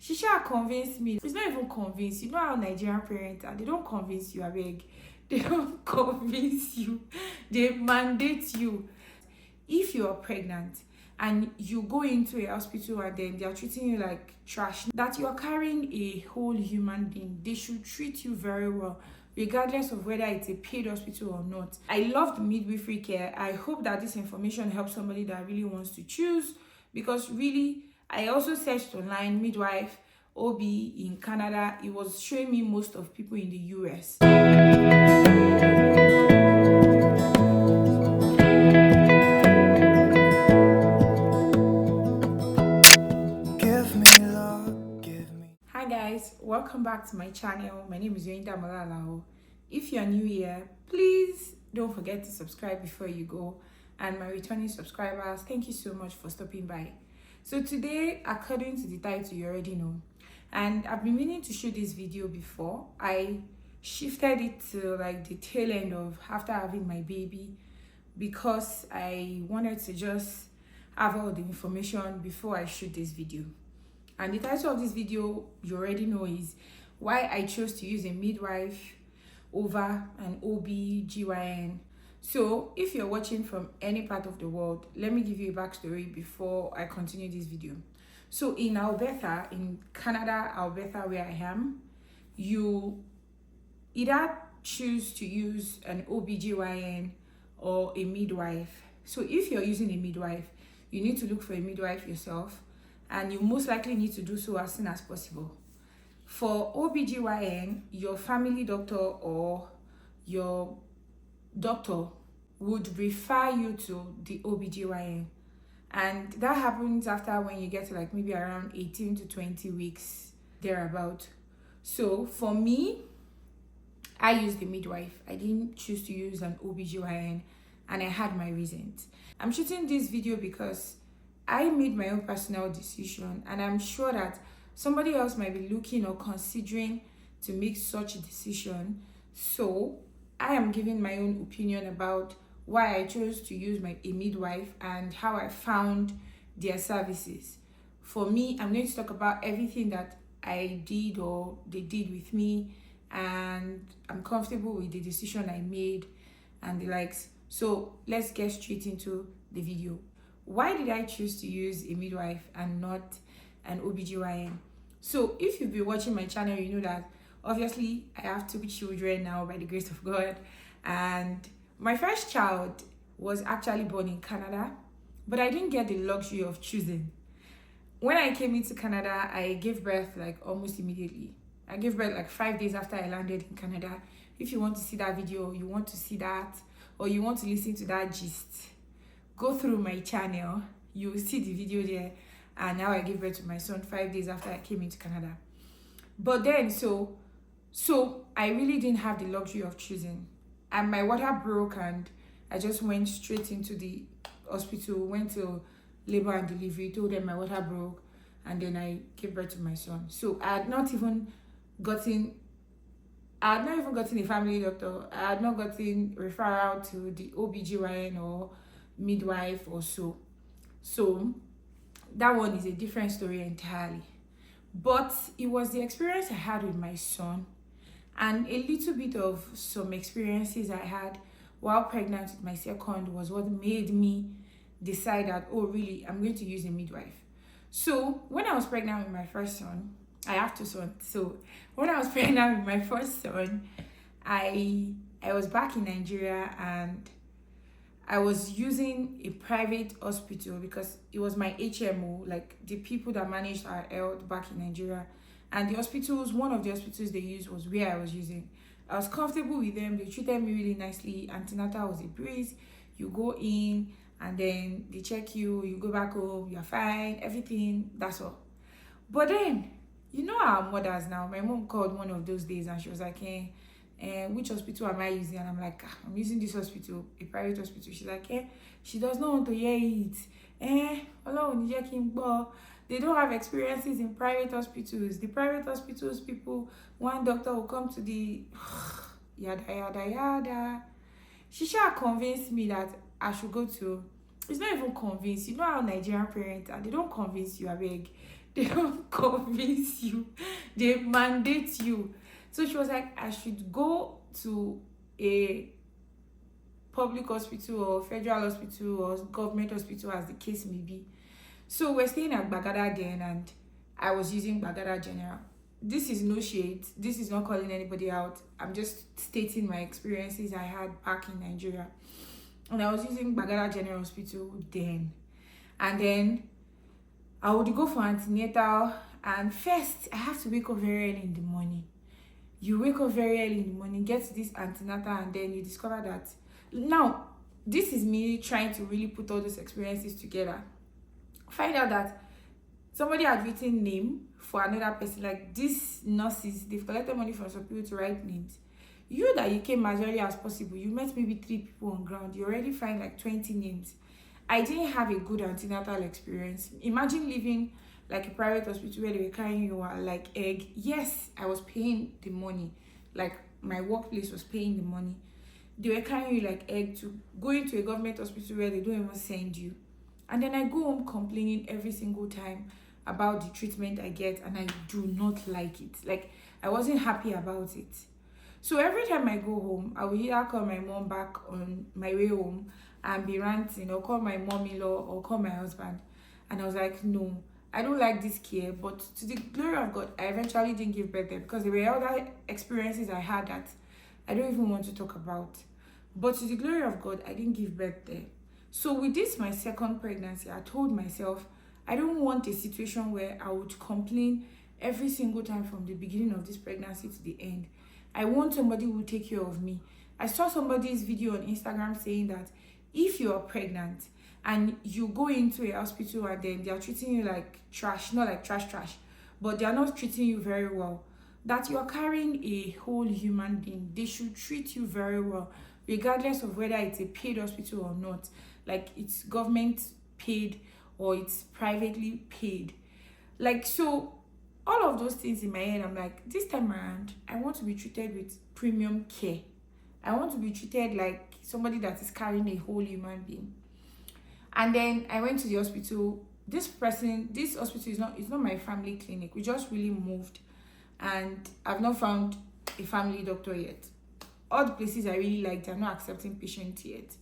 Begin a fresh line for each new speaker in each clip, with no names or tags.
She shall convince me. It's not even convince. You know how Nigerian parents are. They don't convince you, I beg. They don't convince you. They mandate you. If you are pregnant and you go into a hospital and then they are treating you like trash, that you are carrying a whole human being, they should treat you very well, regardless of whether it's a paid hospital or not. I love the midwifery care. I hope that this information helps somebody that really wants to choose, because really, I also searched online midwife, OB in Canada. It was showing me most of people in the US. Hi guys, welcome back to my channel. My name is Yoinda Malalao. If you're new here, please don't forget to subscribe before you go. And my returning subscribers, thank you so much for stopping by. So today, according to the title, you already know, and I've been meaning to shoot this video before. I shifted it to like the tail end of after having my baby, because I wanted to just have all the information before I shoot this video. And the title of this video, you already know, is why I chose to use a midwife over an OB/GYN. So if you're watching from any part of the world, let me give you a backstory before I continue this video. So in Alberta, in Canada, Alberta, where I am, you either choose to use an OB/GYN or a midwife. So if you're using a midwife, you need to look for a midwife yourself, and you most likely need to do so as soon as possible. For OB/GYN, your family doctor or your doctor would refer you to the OB/GYN, and that happens after when you get to like maybe around 18 to 20 weeks thereabout. So for me, I used the midwife. I didn't choose to use an OB/GYN, and I had my reasons. I'm shooting this video because I made my own personal decision, and I'm sure that somebody else might be looking or considering to make such a decision. So I am giving my own opinion about why I chose to use a midwife and how I found their services. For me, I'm going to talk about everything that I did or they did with me, and I'm comfortable with the decision I made and the likes. So let's get straight into the video. Why did I choose to use a midwife and not an OB/GYN? So if you've been watching my channel, you know that obviously I have 2 children now by the grace of God, and my first child was actually born in Canada, but I didn't get the luxury of choosing. When I came into Canada, I gave birth like almost immediately. I gave birth like 5 days after I landed in Canada. If you want to see that video, you want to see that, or you want to listen to that gist, go through my channel. You will see the video there. And now I gave birth to my son 5 days after I came into Canada. But then, so I really didn't have the luxury of choosing. And my water broke, and I just went straight into the hospital, went to labor and delivery, told them my water broke, and then I gave birth to my son. So I had not even gotten a family doctor. I had not gotten referral to the OB/GYN or midwife or so. So that one is a different story entirely. But it was the experience I had with my son, and a little bit of some experiences I had while pregnant with my second was what made me decide that, oh really, I'm going to use a midwife. So when I was pregnant with my first son, I have 2 sons. So when I was pregnant with my first son, I was back in Nigeria, and I was using a private hospital because it was my HMO, like the people that managed our health back in Nigeria. And the hospitals, one of the hospitals they used was where I was using. I was comfortable with them. They treated me really nicely. Antenatal was a breeze. You go in and then they check you. You go back home. You're fine. Everything. That's all. But then, you know our mothers now. My mom called one of those days and she was like, which hospital am I using? And I'm like, I'm using this hospital, a private hospital. She's like, she does not want to hear it. They don't have experiences in private hospitals. The private hospitals people, one doctor will come to the yada yada yada. She shall convince me that I should go to. It's not even convince. You know how Nigerian parents are. They don't convince you, I beg. They don't convince you. They mandate you. So she was like, I should go to a public hospital or federal hospital or government hospital, as the case may be. So we're staying at Bagada then, and I was using Bagada General. This is no shade. This is not calling anybody out. I'm just stating my experiences I had back in Nigeria. And I was using Bagada General Hospital then. And then I would go for antenatal. And first, I have to wake up very early in the morning. You wake up very early in the morning, get to this antenatal, and then you discover that. Now, this is me trying to really put all those experiences together. Find out that somebody had written name for another person. Like these nurses, they've collected money from some people to write names. You that you came as early as possible, you met maybe 3 people on ground, you already find like 20 names. I didn't have a good antenatal experience. Imagine living like a private hospital where they were carrying you like egg. Yes, I was paying the money. Like my workplace was paying the money. They were carrying you like egg to go into a government hospital where they don't even send you. And then I go home complaining every single time about the treatment I get, and I do not like it. Like, I wasn't happy about it. So every time I go home, I will either call my mom back on my way home and be ranting, or call my mom-in-law, or call my husband. And I was like, no, I don't like this care. But to the glory of God, I eventually didn't give birth there, because there were other experiences I had that I don't even want to talk about. But to the glory of God, I didn't give birth there. So with this, my second pregnancy, I told myself, I don't want a situation where I would complain every single time from the beginning of this pregnancy to the end. I want somebody who will take care of me. I saw somebody's video on Instagram saying that if you are pregnant and you go into a hospital and then they are treating you like trash, not like trash, but they are not treating you very well, that you are carrying a whole human being. They should treat you very well, regardless of whether it's a paid hospital or not. Like it's government paid or it's privately paid. Like, so all of those things in my head, I'm like, this time around, I want to be treated with premium care. I want to be treated like somebody that is carrying a whole human being. And then I went to the hospital. This hospital is not my family clinic. We just really moved, and I've not found a family doctor yet. All the places I really liked, they're not accepting patients yet.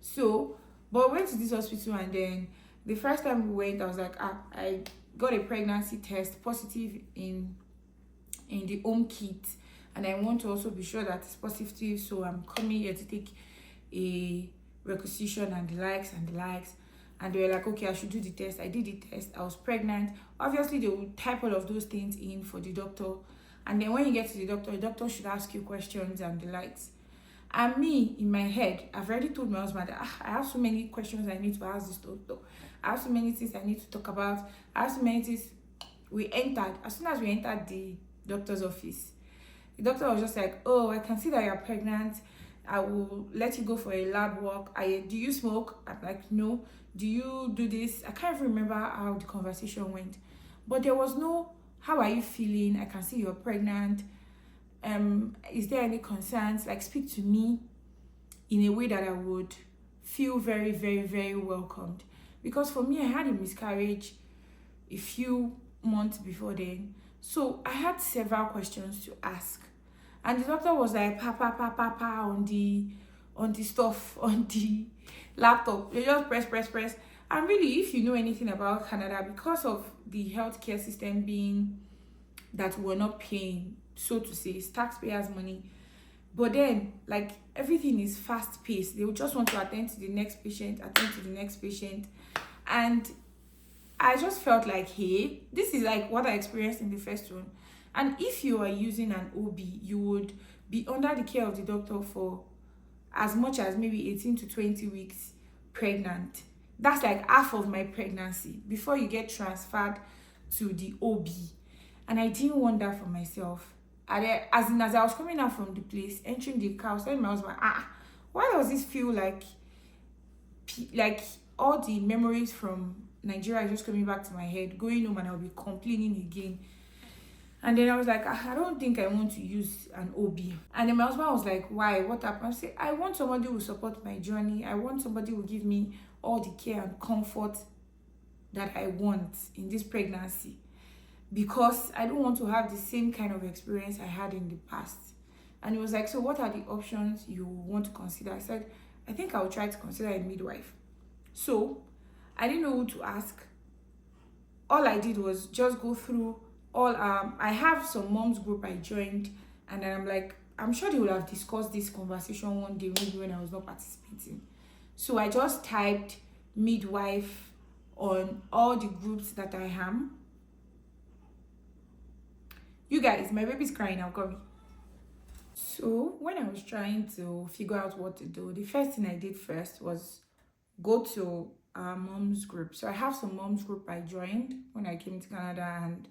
So, but I went to this hospital, and then the first time we went, I was like, I got a pregnancy test positive in the home kit, and I want to also be sure that it's positive, so I'm coming here to take a requisition and the likes. And they were like, okay, I should do the test. I did the test. I was pregnant. Obviously, they will type all of those things in for the doctor. And then when you get to the doctor should ask you questions and the likes. And me, in my head, I've already told my husband that I have so many questions I need to ask this doctor. I have so many things I need to talk about. I have so many things. As soon as we entered the doctor's office, the doctor was just like, oh, I can see that you're pregnant. I will let you go for a lab work. Do you smoke? I'm like, no. Do you do this? I can't even remember how the conversation went. But there was no, how are you feeling? I can see you're pregnant. Is there any concerns? Like, speak to me in a way that I would feel very, very, very welcomed. Because for me, I had a miscarriage a few months before then. So I had several questions to ask. And the doctor was like, on the stuff, on the laptop. They just press. And really, if you know anything about Canada, because of the healthcare system being that we're not paying, so to say, it's taxpayers' money. But then, like, everything is fast-paced. They will just want to attend to the next patient. And I just felt like, hey, this is like what I experienced in the first one. And if you are using an OB, you would be under the care of the doctor for as much as maybe 18 to 20 weeks pregnant. That's like half of my pregnancy before you get transferred to the OB. And I didn't want that for myself. As I was coming out from the place, entering the car, I was telling my husband, why does this feel like all the memories from Nigeria is just coming back to my head, going home and I'll be complaining again. And then I was like, I don't think I want to use an OB. And then my husband was like, why? What happened? I said, I want somebody who will support my journey. I want somebody who will give me all the care and comfort that I want in this pregnancy. because I don't want to have the same kind of experience I had in the past. And he was like, so what are the options you want to consider? I said, I think I'll try to consider a midwife. So I didn't know who to ask. All I did was just go through all I have some moms group I joined, and then I'm like, I'm sure they would have discussed this conversation one day, maybe when I was not participating. So I just typed midwife on all the groups that I am. You guys, my baby's crying now, come. So when I was trying to figure out what to do, the first thing I did first was go to our mom's group. So I have some mom's group I joined when I came to Canada, and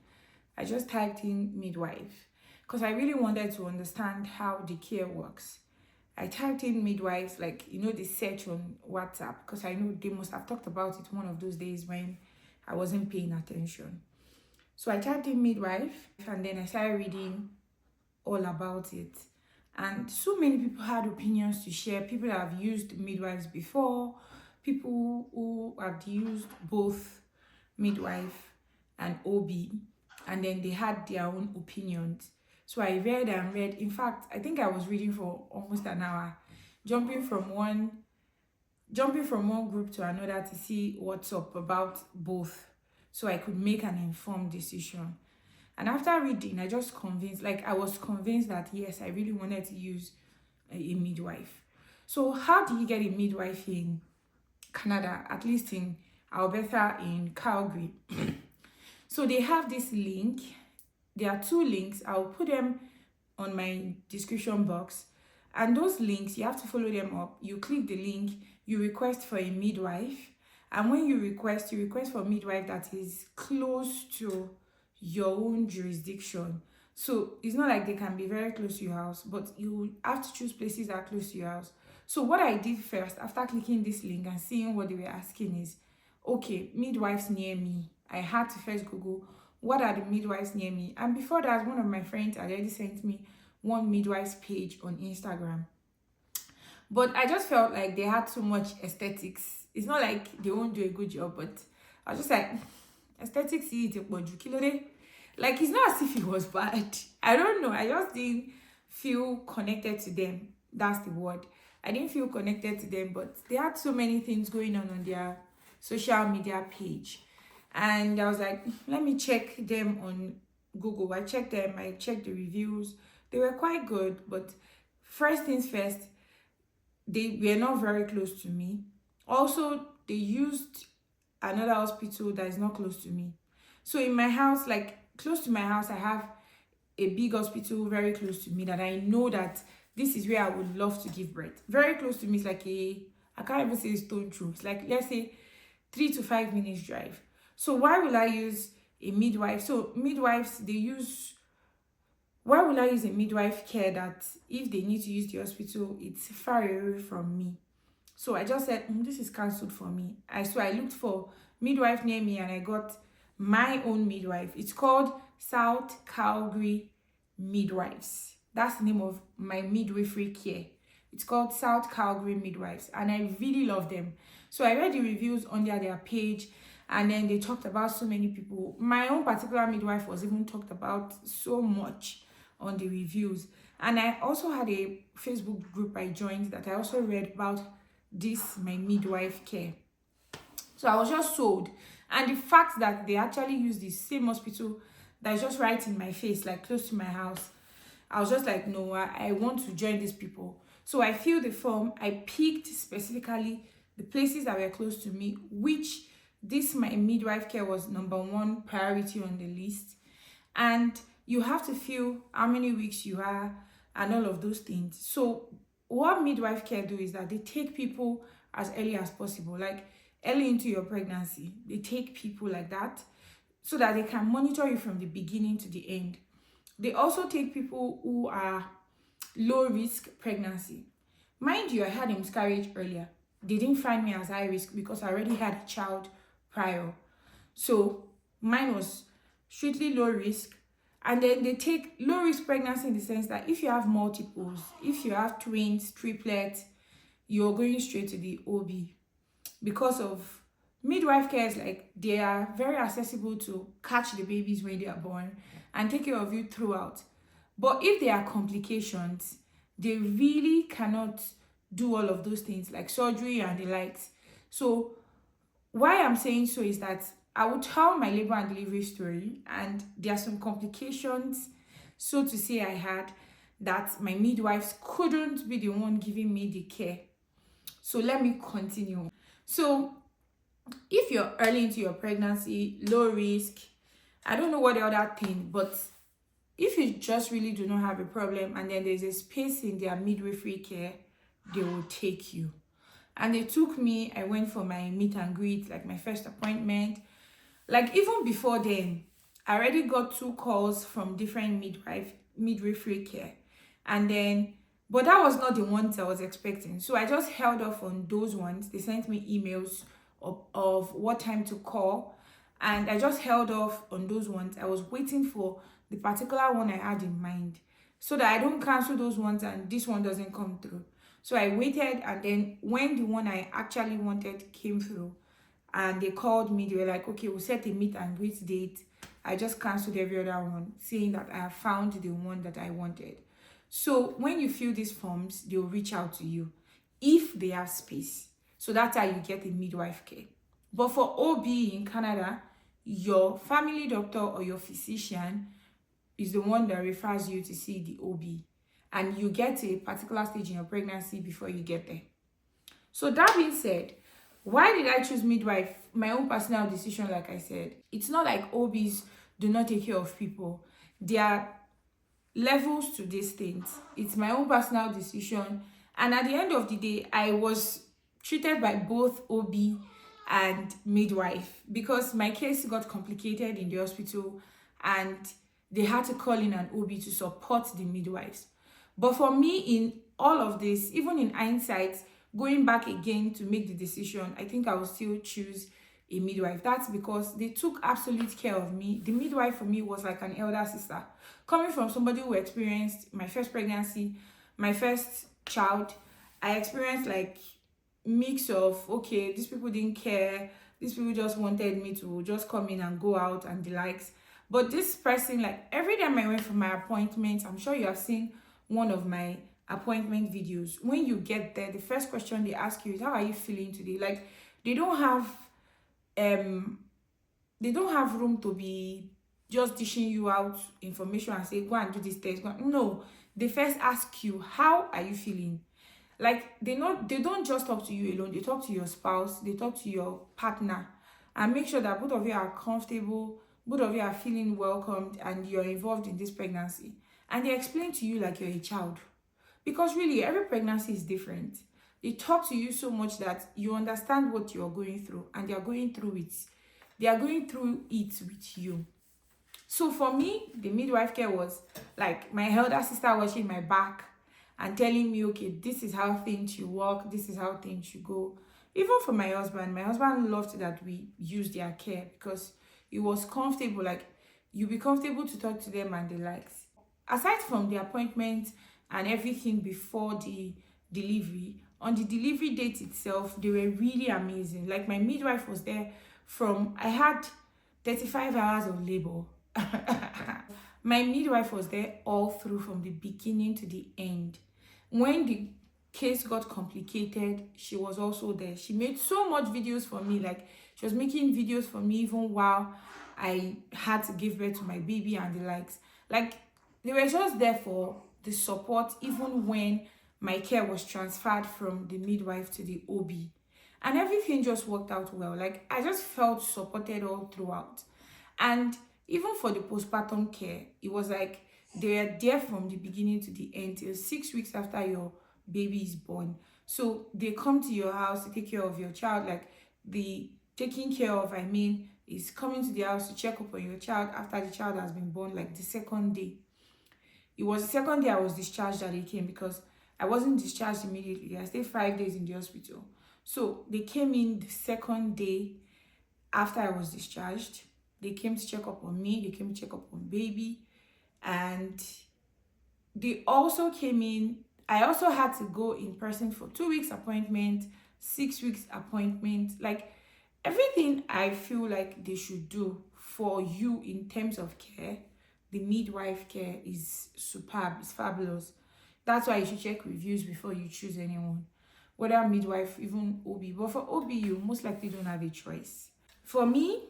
I just typed in midwife because I really wanted to understand how the care works. I typed in midwives, like, you know, the search on WhatsApp, because I know they must have talked about it one of those days when I wasn't paying attention. So I typed in midwife, and then I started reading all about it. And so many people had opinions to share. People that have used midwives before, people who have used both midwife and OB, and then they had their own opinions. So I read and read. In fact, I think I was reading for almost an hour, jumping from one group to another to see what's up about both, so I could make an informed decision. And after reading, I was convinced that yes, I really wanted to use a midwife. So how do you get a midwife in Canada, at least in Alberta, in Calgary? So they have this link. There are two links. I'll put them on my description box. And those links, you have to follow them up. You click the link, you request for a midwife. And when you request for a midwife that is close to your own jurisdiction. So it's not like they can be very close to your house, but you have to choose places that are close to your house. So what I did first, after clicking this link and seeing what they were asking, is, okay, midwives near me. I had to first Google, what are the midwives near me? And before that, one of my friends had already sent me one midwives page on Instagram. But I just felt like they had so much aesthetics. It's not like they won't do a good job, but I was just like, aesthetics, like, it's not as if it was bad. I don't know. I just didn't feel connected to them. That's the word. I didn't feel connected to them, but they had so many things going on their social media page. And I was like, let me check them on Google. I checked them. I checked the reviews. They were quite good, but first things first, they were not very close to me. Also, they used another hospital that is not close to me. So in my house, like close to my house, I have a big hospital very close to me that I know that this is where I would love to give birth. Very close to me is like I can't even say a stone throw. It's like, let's say 3 to 5 minutes drive. So why will I use a midwife? So midwives, why will I use a midwife care that if they need to use the hospital, it's far away from me? So I just said, this is cancelled for me. So I looked for midwife near me, and I got my own midwife. It's called South Calgary Midwives. That's the name of my midwifery care. It's called South Calgary Midwives, and I really love them. So I read the reviews under their page, and then they talked about so many people. My own particular midwife was even talked about so much on the reviews. And I also had a Facebook group I joined that I also read about this, my midwife care. So I was just sold. And the fact that they actually use the same hospital that is just right in my face, like close to my house, I was just like, no, I want to join these people. So I filled the form. I picked specifically the places that were close to me, which this, my midwife care, was #1 priority on the list. And you have to fill how many weeks you are and all of those things. So what midwife care do is that they take people as early as possible, like early into your pregnancy. They take people like that so that they can monitor you from the beginning to the end. They also take people who are low risk pregnancy. Mind you, I had a miscarriage earlier. They didn't find me as high risk because I already had a child prior. So mine was strictly low risk. And then they take low risk pregnancy in the sense that if you have multiples, if you have twins, triplets, you're going straight to the OB because of Midwife care is like they are very accessible to catch the babies when they are born and take care of you throughout. But if there are complications, they really cannot do all of those things like surgery and the likes. So why I'm saying so is that I will tell my labor and delivery story, and there are some complications, so to say, I had that my midwives couldn't be the one giving me the care. So let me continue. So if you're early into your pregnancy, low risk, I don't know what the other thing, but if you just really do not have a problem and then there's a space in their midwifery care, they will take you. And they took me, I went for my meet and greet, like my first appointment. Like even before then, I already got 2 calls from different midwifery care. And then, but that was not the ones I was expecting. So I just held off on those ones. They sent me emails of what time to call. And I just held off on those ones. I was waiting for the particular one I had in mind so that I don't cancel those ones and this one doesn't come through. So I waited, and then when the one I actually wanted came through and they called me, they were like, okay, we'll set a meet and greet date. I just canceled every other one, saying that I have found the one that I wanted. So when you fill these forms, they'll reach out to you if they have space. So that's how you get a midwife care. But for OB in Canada, your family doctor or your physician is the one that refers you to see the OB. And you get to a particular stage in your pregnancy before you get there. So that being said, why did I choose midwife? My own personal decision, like I said. It's not like OBs do not take care of people. There are levels to these things. It's my own personal decision. And at the end of the day, I was treated by both OB and midwife because my case got complicated in the hospital and they had to call in an OB to support the midwives. But for me, in all of this, even in hindsight, going back again to make the decision, I think I will still choose a midwife. That's because they took absolute care of me. The midwife for me was like an elder sister. Coming from somebody who experienced my first pregnancy, my first child, I experienced like mix of, okay, these people didn't care. These people just wanted me to just come in and go out and the likes. But this person, like every time I went for my appointments, I'm sure you have seen one of my appointment videos. When you get there, the first question they ask you is, how are you feeling today? Like they don't have room to be just dishing you out information and say, go and do this test. No, they first ask you, how are you feeling? Like they don't just talk to you alone, they talk to your spouse, they talk to your partner, and make sure that both of you are comfortable, both of you are feeling welcomed, and you're involved in this pregnancy. And they explain to you like you're a child. Because really, every pregnancy is different. They talk to you so much that you understand what you're going through, and they are going through it. They are going through it with you. So for me, the midwife care was like my elder sister watching my back and telling me, okay, this is how things should work, this is how things should go. Even for my husband loved that we used their care because it was comfortable. Like you be comfortable to talk to them and the likes. Aside from the appointment and everything before the delivery, on the delivery date itself, they were really amazing. Like my midwife was there I had 35 hours of labor. My midwife was there all through from the beginning to the end. When the case got complicated, she was also there. She made so much videos for me. Like she was making videos for me even while I had to give birth to my baby and the likes. Like they were just there for the support even when my care was transferred from the midwife to the OB. And everything just worked out well. Like I just felt supported all throughout. And even for the postpartum care, it was like they were there from the beginning to the end till 6 weeks after your baby is born. So they come to your house to take care of your child. Like the taking care of, is coming to the house to check up on your child after the child has been born, like the second day. It was the second day I was discharged that they came because I wasn't discharged immediately. I stayed 5 days in the hospital. So they came in the second day after I was discharged. They came to check up on me. They came to check up on baby. And they also came in. I also had to go in person for 2 weeks appointment, 6 weeks appointment. Like Everything I feel like they should do for you in terms of care, the midwife care is superb, it's fabulous. That's why you should check reviews before you choose anyone, whether midwife, even OB. But for OB, you most likely don't have a choice. For me,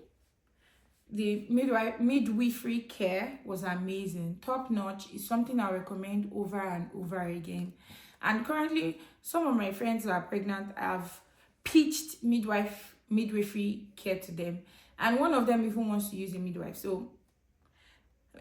the midwifery care was amazing, top notch. It's something I recommend over and over again. And currently, some of my friends that are pregnant have pitched midwifery care to them, and one of them even wants to use a midwife. So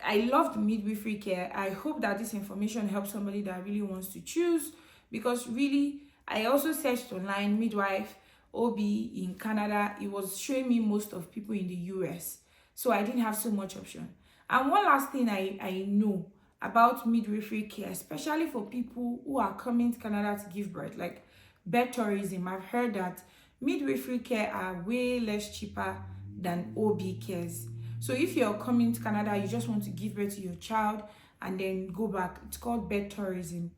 I loved midwifery care. I hope that this information helps somebody that really wants to choose, because really I also searched online midwife OB in Canada. It was showing me most of people in the US, so I didn't have so much option. And one last thing I know about midwifery care, especially for people who are coming to Canada to give birth, like birth tourism, I've heard that midwifery care are way less cheaper than OB cares. So if you're coming to Canada, you just want to give birth to your child and then go back, it's called birth tourism.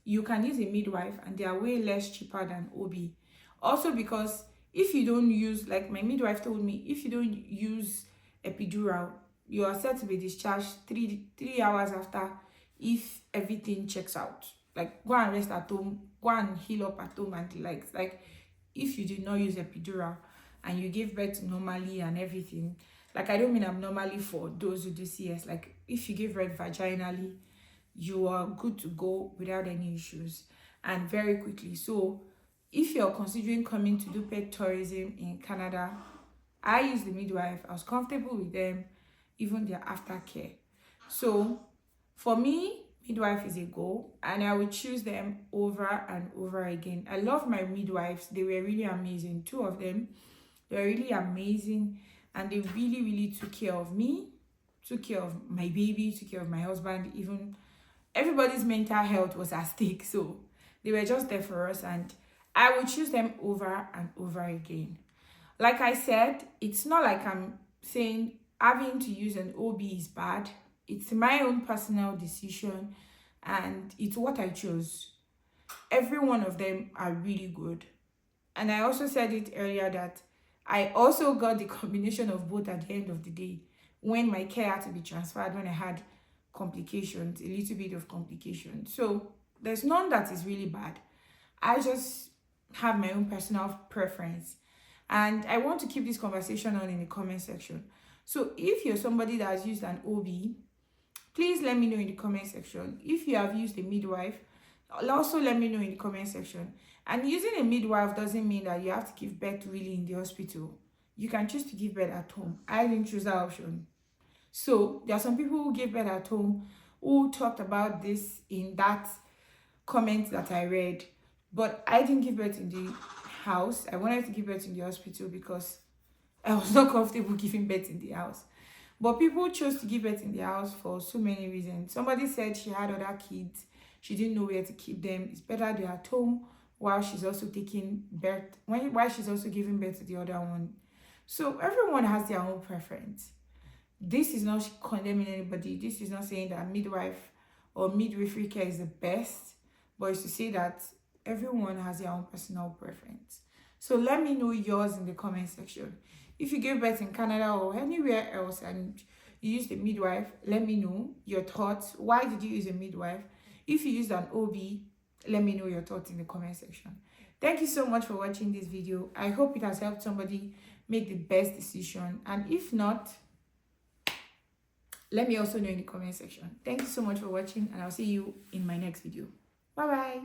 You can use a midwife and they are way less cheaper than OB. Also because if you don't use, like my midwife told me, if you don't use epidural, you are set to be discharged three hours after if everything checks out. Like go and rest at home, go and heal up at home and the likes. Like if you did not use epidural and you give birth normally and everything, like I don't mean abnormally for those who do CS, like if you give birth vaginally, you are good to go without any issues and very quickly. So if you're considering coming to do pet tourism in Canada, I use the midwife. I was comfortable with them, even their aftercare. So for me, midwife is a go, and I would choose them over and over again. I love my midwives. They were really amazing. Two of them, they were really amazing, and they really took care of me, took care of my baby, took care of my husband. Even everybody's mental health was at stake, so they were just there for us, and I would choose them over and over again. Like I said, it's not like I'm saying having to use an OB is bad. It's my own personal decision and it's what I chose. Every one of them are really good. And I also said it earlier that I also got the combination of both at the end of the day when my care had to be transferred, when I had complications, a little bit of complications. So there's none that is really bad. I just have my own personal preference. And I want to keep this conversation on in the comment section. So if you're somebody that has used an OB, please let me know in the comment section. If you have used a midwife, also let me know in the comment section. And using a midwife doesn't mean that you have to give birth really in the hospital. You can choose to give birth at home. I didn't choose that option. So there are some people who give birth at home who talked about this in that comment that I read. But I didn't give birth in the house. I wanted to give birth in the hospital because I was not comfortable giving birth in the house. But people chose to give birth in the house for so many reasons. Somebody said she had other kids. She didn't know where to keep them. It's better they're at home while she's also taking birth, while she's also giving birth to the other one. So everyone has their own preference. This is not condemning anybody. This is not saying that midwife or midwifery care is the best, but it's to say that everyone has their own personal preference. So let me know yours in the comment section. If you gave birth in Canada or anywhere else and you used a midwife, let me know your thoughts. Why did you use a midwife? If you used an OB, let me know your thoughts in the comment section. Thank you so much for watching this video. I hope it has helped somebody make the best decision. And if not, let me also know in the comment section. Thank you so much for watching, and I'll see you in my next video. Bye bye.